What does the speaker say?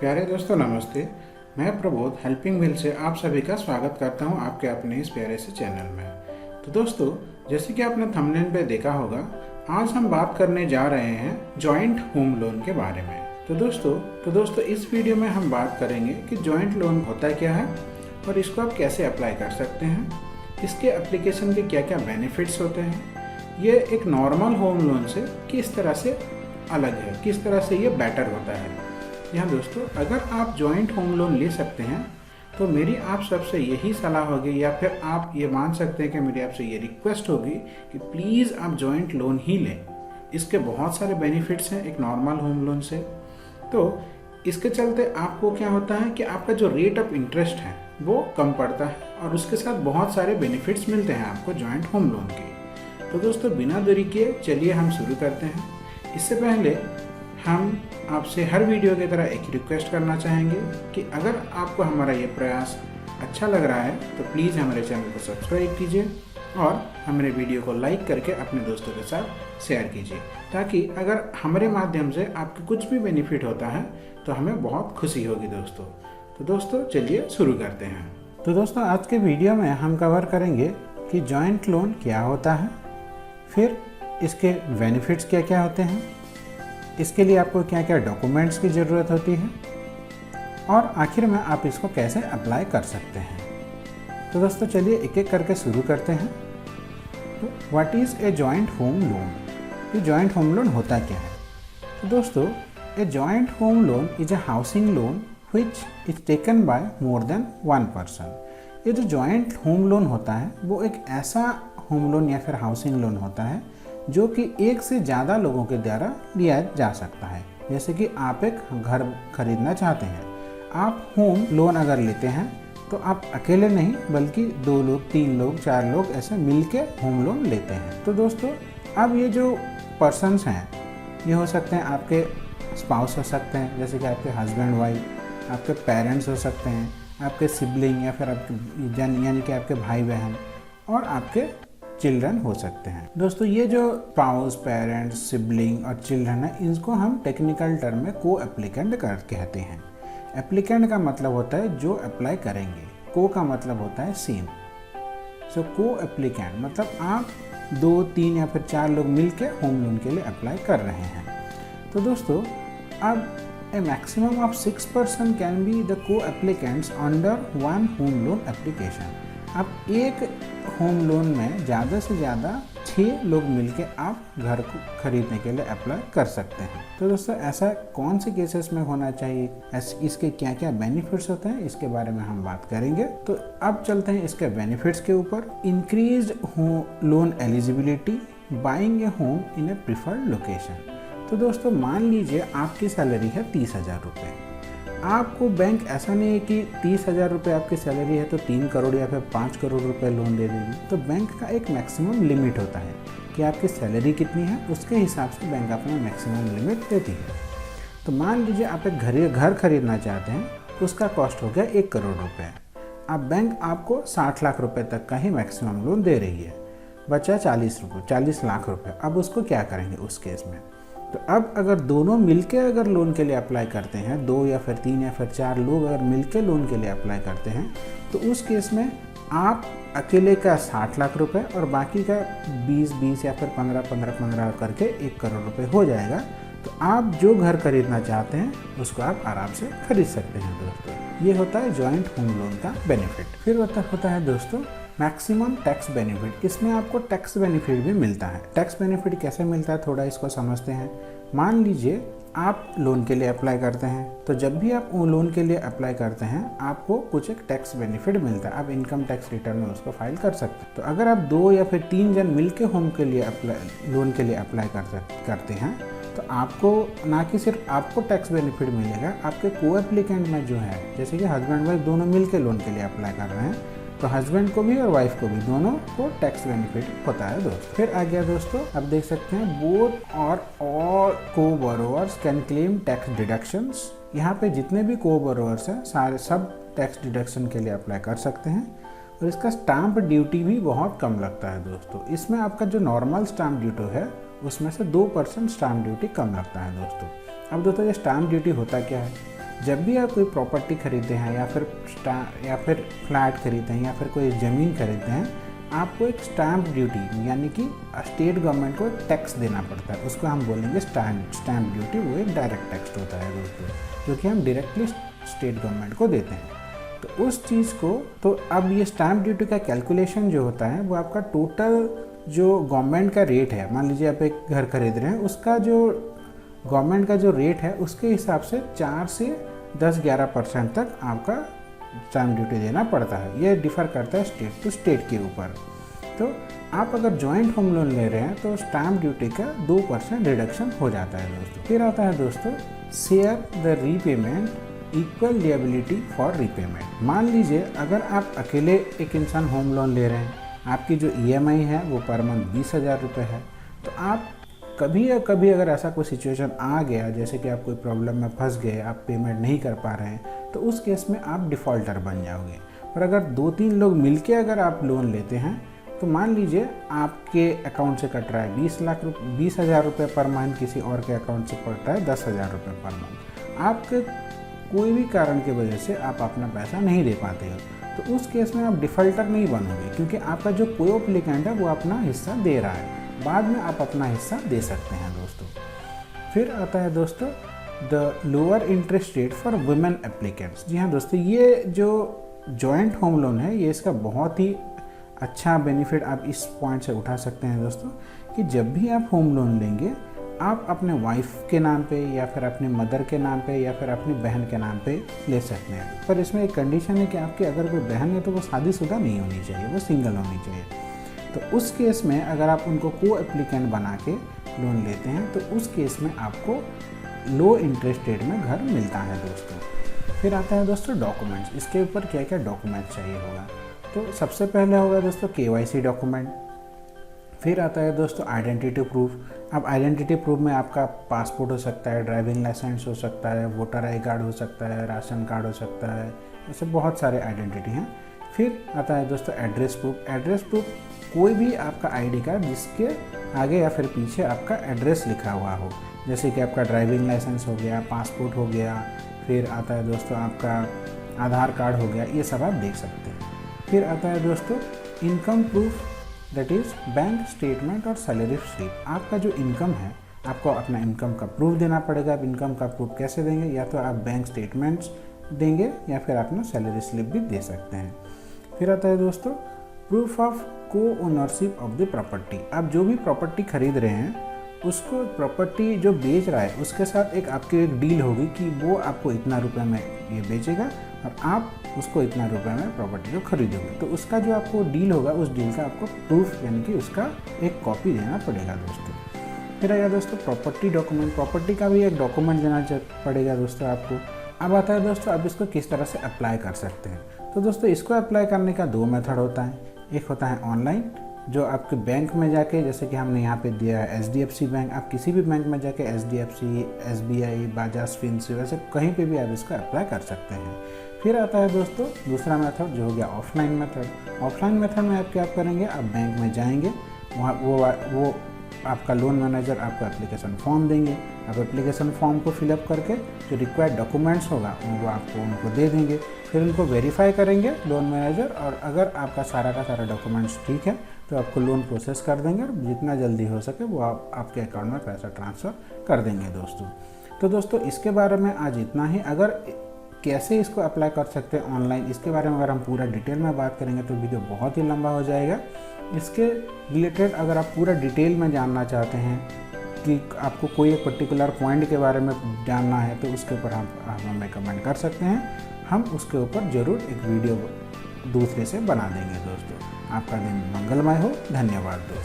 प्यारे दोस्तों नमस्ते। मैं प्रबोध हेल्पिंग व्हील से आप सभी का स्वागत करता हूं आपके अपने इस प्यारे से चैनल में। तो दोस्तों, जैसे कि आपने थंबनेल पे देखा होगा, आज हम बात करने जा रहे हैं जॉइंट होम लोन के बारे में। तो दोस्तों इस वीडियो में हम बात करेंगे कि जॉइंट लोन होता क्या है और इसको आप कैसे अप्लाई कर सकते हैं, इसके एप्लीकेशन के क्या क्या बेनिफिट्स होते हैं, ये एक नॉर्मल होम लोन से किस तरह से अलग है, किस तरह से ये बेटर होता है। यहाँ दोस्तों, अगर आप जॉइंट होम लोन ले सकते हैं तो मेरी आप सबसे यही सलाह होगी, या फिर आप ये मान सकते हैं कि मेरी आपसे ये रिक्वेस्ट होगी कि प्लीज़ आप जॉइंट लोन ही लें। इसके बहुत सारे बेनिफिट्स हैं एक नॉर्मल होम लोन से। तो इसके चलते आपको क्या होता है कि आपका जो रेट ऑफ इंटरेस्ट है वो कम पड़ता है और उसके साथ बहुत सारे बेनिफिट्स मिलते हैं आपको जॉइंट होम लोन के। तो दोस्तों, बिना देरी किए चलिए हम शुरू करते हैं। इससे पहले हम आपसे हर वीडियो की तरह एक रिक्वेस्ट करना चाहेंगे कि अगर आपको हमारा ये प्रयास अच्छा लग रहा है तो प्लीज़ हमारे चैनल को सब्सक्राइब कीजिए और हमारे वीडियो को लाइक करके अपने दोस्तों के साथ शेयर कीजिए, ताकि अगर हमारे माध्यम से आपको कुछ भी बेनिफिट होता है तो हमें बहुत खुशी होगी दोस्तों। तो दोस्तों चलिए शुरू करते हैं। तो दोस्तों, आज के वीडियो में हम कवर करेंगे कि जॉइंट लोन क्या होता है, फिर इसके बेनिफिट्स क्या क्या होते हैं, इसके लिए आपको क्या क्या डॉक्यूमेंट्स की ज़रूरत होती है और आखिर में आप इसको कैसे अप्लाई कर सकते हैं। तो दोस्तों चलिए एक एक करके शुरू करते हैं। तो what is a joint home loan? ये जॉइंट होम लोन होता क्या है? तो दोस्तों, a joint home loan is a housing loan which is taken by more than one person. ये जो जॉइंट होम लोन होता है वो एक ऐसा होम लोन या फिर हाउसिंग लोन होता है जो कि एक से ज़्यादा लोगों के द्वारा लिया जा सकता है। जैसे कि आप एक घर खरीदना चाहते हैं, आप होम लोन अगर लेते हैं तो आप अकेले नहीं बल्कि 2 लोग, 3 लोग, 4 लोग ऐसे मिलके होम लोन लेते हैं। तो दोस्तों, अब ये जो पर्सन्स हैं ये हो सकते हैं आपके स्पाउस हो सकते हैं, जैसे कि आपके हस्बैंड वाइफ, आपके पेरेंट्स हो सकते हैं, आपके सिबलिंग या फिर आपके यानी कि आपके भाई बहन और आपके चिल्ड्रन हो सकते हैं। दोस्तों, ये जो स्पाउस, पेरेंट्स, सिबलिंग और चिल्ड्रन है, इनको हम टेक्निकल टर्म में को एप्लीकेंट कहते हैं। एप्लीकेंट का मतलब होता है जो अप्लाई करेंगे, को का मतलब होता है सेम। सो को एप्लीकेंट मतलब आप 2, 3 या फिर 4 लोग मिलके होम लोन के लिए अप्लाई कर रहे हैं। तो दोस्तों, अब a maximum of 6 person can be the co applicants under one home loan application. आप एक होम लोन में ज़्यादा से ज़्यादा 6 लोग मिलके आप घर को खरीदने के लिए अप्लाई कर सकते हैं। तो दोस्तों, ऐसा कौन से केसेस में होना चाहिए, इसके क्या क्या बेनिफिट्स होते हैं, इसके बारे में हम बात करेंगे। तो अब चलते हैं इसके बेनिफिट्स के ऊपर। Increased loan eligibility, buying A home in A preferred location. तो दोस्तों, मान लीजिए आपकी सैलरी है 30,000 रुपये। आपको बैंक ऐसा नहीं है कि 30,000 रुपये आपकी सैलरी है तो 3 करोड़ या फिर 5 करोड़ रुपए लोन दे देगी। तो बैंक का एक मैक्सिमम लिमिट होता है कि आपकी सैलरी कितनी है, उसके हिसाब से बैंक अपना मैक्सिमम लिमिट देती है। तो मान लीजिए आप एक घर खरीदना चाहते हैं, उसका कॉस्ट हो गया 1 करोड़ रुपये। अब बैंक आपको 60 लाख रुपये तक का ही मैक्सिमम लोन दे रही है, बचा 40 लाख रुपये। अब उसको क्या करेंगे उस केस में? तो अब अगर दोनों मिलके अगर लोन के लिए अप्लाई करते हैं, 2 या फिर 3 या फिर 4 लोग अगर मिलके लोन के लिए अप्लाई करते हैं, तो उस केस में आप अकेले का 60 लाख रुपए और बाकी का 20 या फिर 15 करके 1 करोड़ रुपए हो जाएगा। तो आप जो घर खरीदना चाहते हैं उसको आप आराम से खरीद सकते हैं। दोस्तों, ये होता है जॉइंट होम लोन का बेनिफिट। फिर होता है दोस्तों मैक्सिमम टैक्स बेनिफिट। इसमें आपको टैक्स बेनिफिट भी मिलता है। टैक्स बेनिफिट कैसे मिलता है, थोड़ा इसको समझते हैं। मान लीजिए आप लोन के लिए अप्लाई करते हैं, तो जब भी आप लोन के लिए अप्लाई करते हैं आपको कुछ एक टैक्स बेनिफिट मिलता है। आप इनकम टैक्स रिटर्न में उसको फाइल कर सकते हैं। तो अगर आप 2 या फिर 3 जन मिलके होम के लिए लोन के लिए अप्लाई करते हैं तो आपको ना कि सिर्फ आपको टैक्स बेनिफिट मिलेगा, आपके को एप्लीकेंट में जो है, जैसे कि हस्बैंड वाइफ दोनों मिलके लोन के लिए अप्लाई कर रहे हैं, तो हस्बैंड को भी और वाइफ को भी दोनों को टैक्स बेनिफिट होता है दोस्तों। फिर आ गया दोस्तों, अब देख सकते हैं बोथ और ऑल को borrowers can claim tax deductions. यहाँ पे जितने भी को बोरोवर्स हैं सारे सब टैक्स डिडक्शन के लिए अप्लाई कर सकते हैं। और इसका स्टाम्प ड्यूटी भी बहुत कम लगता है दोस्तों। इसमें आपका जो नॉर्मल स्टाम्प ड्यूटी है उसमें से 2% स्टाम्प ड्यूटी कम लगता है दोस्तों। अब दोस्तों, ये स्टाम्प ड्यूटी होता क्या है? जब भी आप कोई प्रॉपर्टी खरीदते हैं या फिर फ्लैट खरीदते हैं या फिर कोई ज़मीन खरीदते हैं, आपको एक स्टैम्प ड्यूटी यानी कि स्टेट गवर्नमेंट को टैक्स देना पड़ता है। उसको हम बोलेंगे स्टैम्प ड्यूटी। वो एक डायरेक्ट टैक्स होता है दोस्तों, जो कि हम डायरेक्टली स्टेट गवर्नमेंट को देते हैं। तो उस चीज़ को, तो अब ये स्टैम्प ड्यूटी का कैलकुलेशन जो होता है वो आपका टोटल जो गवर्नमेंट का रेट है, मान लीजिए आप एक घर खरीद रहे हैं, उसका जो गवर्नमेंट का जो रेट है उसके हिसाब से 4 से 10-11% तक आपका स्टैम्प ड्यूटी देना पड़ता है। ये डिफ़र करता है स्टेट टू स्टेट के ऊपर। तो आप अगर जॉइंट होम लोन ले रहे हैं तो स्टैम्प ड्यूटी का 2% रिडक्शन हो जाता है दोस्तों। फिर आता है दोस्तों share the repayment equal liability for repayment. मान लीजिए अगर आप अकेले एक इंसान होम लोन ले रहे हैं, आपकी जो EMI है वो पर मंथ 20,000 रुपये है, तो आप कभी या कभी अगर ऐसा कोई सिचुएशन आ गया, जैसे कि आप कोई प्रॉब्लम में फंस गए, आप पेमेंट नहीं कर पा रहे हैं, तो उस केस में आप डिफ़ॉल्टर बन जाओगे। पर अगर 2-3 लोग मिलके अगर आप लोन लेते हैं, तो मान लीजिए आपके अकाउंट से कट रहा है 20,000 रुपये पर मंथ, किसी और के अकाउंट से कट रहा है 10,000 रुपये पर मंथ, आपके कोई भी कारण की वजह से आप अपना पैसा नहीं दे पाते हो, तो उस केस में आप डिफ़ॉल्टर नहीं बनोगे, क्योंकि आपका जो को एप्लीकेंट है वो अपना हिस्सा दे रहा है। बाद में आप अपना हिस्सा दे सकते हैं दोस्तों। फिर आता है दोस्तों the lower interest rate for women applicants. जी हाँ दोस्तों, ये जो जॉइंट होम लोन है ये इसका बहुत ही अच्छा बेनिफिट आप इस पॉइंट से उठा सकते हैं दोस्तों, कि जब भी आप होम लोन लेंगे, आप अपने वाइफ के नाम पे या फिर अपनी मदर के नाम पे या फिर अपनी बहन के नाम पे ले सकते हैं। पर इसमें एक कंडीशन है कि आपकी अगर कोई बहन है तो वो शादीशुदा नहीं होनी चाहिए, वो सिंगल होनी चाहिए। तो उस केस में अगर आप उनको को एप्लीकेंट बना के लोन लेते हैं तो उस केस में आपको लो इंटरेस्ट रेट में घर मिलता है दोस्तों। फिर आता है दोस्तों डॉक्यूमेंट्स। इसके ऊपर क्या क्या डॉक्यूमेंट चाहिए होगा, तो सबसे पहले होगा दोस्तों KYC डॉक्यूमेंट। फिर आता है दोस्तों आइडेंटिटी प्रूफ। अब आइडेंटिटी प्रूफ में आपका पासपोर्ट हो सकता है, ड्राइविंग लाइसेंस हो सकता है, वोटर आई कार्ड हो सकता है, राशन कार्ड हो सकता है, ऐसे बहुत सारे आइडेंटिटी हैं। फिर आता है दोस्तों एड्रेस प्रूफ। एड्रेस प्रूफ कोई भी आपका ID कार्ड जिसके आगे या फिर पीछे आपका एड्रेस लिखा हुआ हो, जैसे कि आपका ड्राइविंग लाइसेंस हो गया, पासपोर्ट हो गया, फिर आता है दोस्तों आपका आधार कार्ड हो गया, ये सब आप देख सकते हैं। फिर आता है दोस्तों income proof, that is bank statement और सैलरी स्लिप। आपका जो इनकम है, आपको अपना इनकम का प्रूफ देना पड़ेगा। आप इनकम का प्रूफ कैसे देंगे, या तो आप बैंक स्टेटमेंट्स देंगे या फिर अपना सैलरी स्लिप भी दे सकते हैं। फिर आता है दोस्तों प्रूफ ऑफ को ओनरशिप ऑफ द प्रॉपर्टी। आप जो भी प्रॉपर्टी खरीद रहे हैं, उसको प्रॉपर्टी जो बेच रहा है उसके साथ आपकी एक डील होगी कि वो आपको इतना रुपए में ये बेचेगा और आप उसको इतना रुपए में प्रॉपर्टी को खरीदोगे। तो उसका जो आपको डील होगा, उस डील का आपको प्रूफ यानी कि उसका एक कॉपी देना पड़ेगा दोस्तों। फिर आया दोस्तों प्रॉपर्टी डॉक्यूमेंट। प्रॉपर्टी का भी एक डॉक्यूमेंट देना पड़ेगा दोस्तों आपको। अब आता है दोस्तों अब इसको किस तरह से अप्लाई कर सकते हैं। तो दोस्तों इसको अप्लाई करने का 2 मेथड होता है। एक होता है ऑनलाइन, जो आपके बैंक में जाके, जैसे कि हमने यहाँ पे दिया है HDFC बैंक, आप किसी भी बैंक में जाके HDFC, SBI, बजाज फिनसी, वैसे कहीं पे भी आप इसको अप्लाई कर सकते हैं। फिर आता है दोस्तों दूसरा मेथड जो हो गया ऑफलाइन मेथड। ऑफलाइन मेथड में आप क्या करेंगे, आप बैंक में जाएंगे, वहाँ वो आपका लोन मैनेजर आपको एप्लीकेशन फॉर्म देंगे। आप एप्लीकेशन फॉर्म को फिलअप करके जो रिक्वायर्ड डॉक्यूमेंट्स होगा वो आपको उनको दे देंगे। फिर उनको वेरीफाई करेंगे लोन मैनेजर, और अगर आपका सारा का सारा डॉक्यूमेंट्स ठीक है तो आपको लोन प्रोसेस कर देंगे और जितना जल्दी हो सके वो आपके अकाउंट में पैसा ट्रांसफ़र कर देंगे दोस्तों। तो दोस्तों इसके बारे में आज इतना ही। अगर कैसे इसको अप्लाई कर सकते हैं ऑनलाइन, इसके बारे में अगर हम पूरा डिटेल में बात करेंगे तो वीडियो बहुत ही लंबा हो जाएगा। इसके रिलेटेड अगर आप पूरा डिटेल में जानना चाहते हैं कि आपको कोई एक पर्टिकुलर पॉइंट के बारे में जानना है, तो उसके ऊपर आप हमें कमेंट कर सकते हैं। हम उसके ऊपर ज़रूर एक वीडियो दूसरे से बना देंगे दोस्तों। आपका दिन मंगलमय हो। धन्यवाद दोस्तों।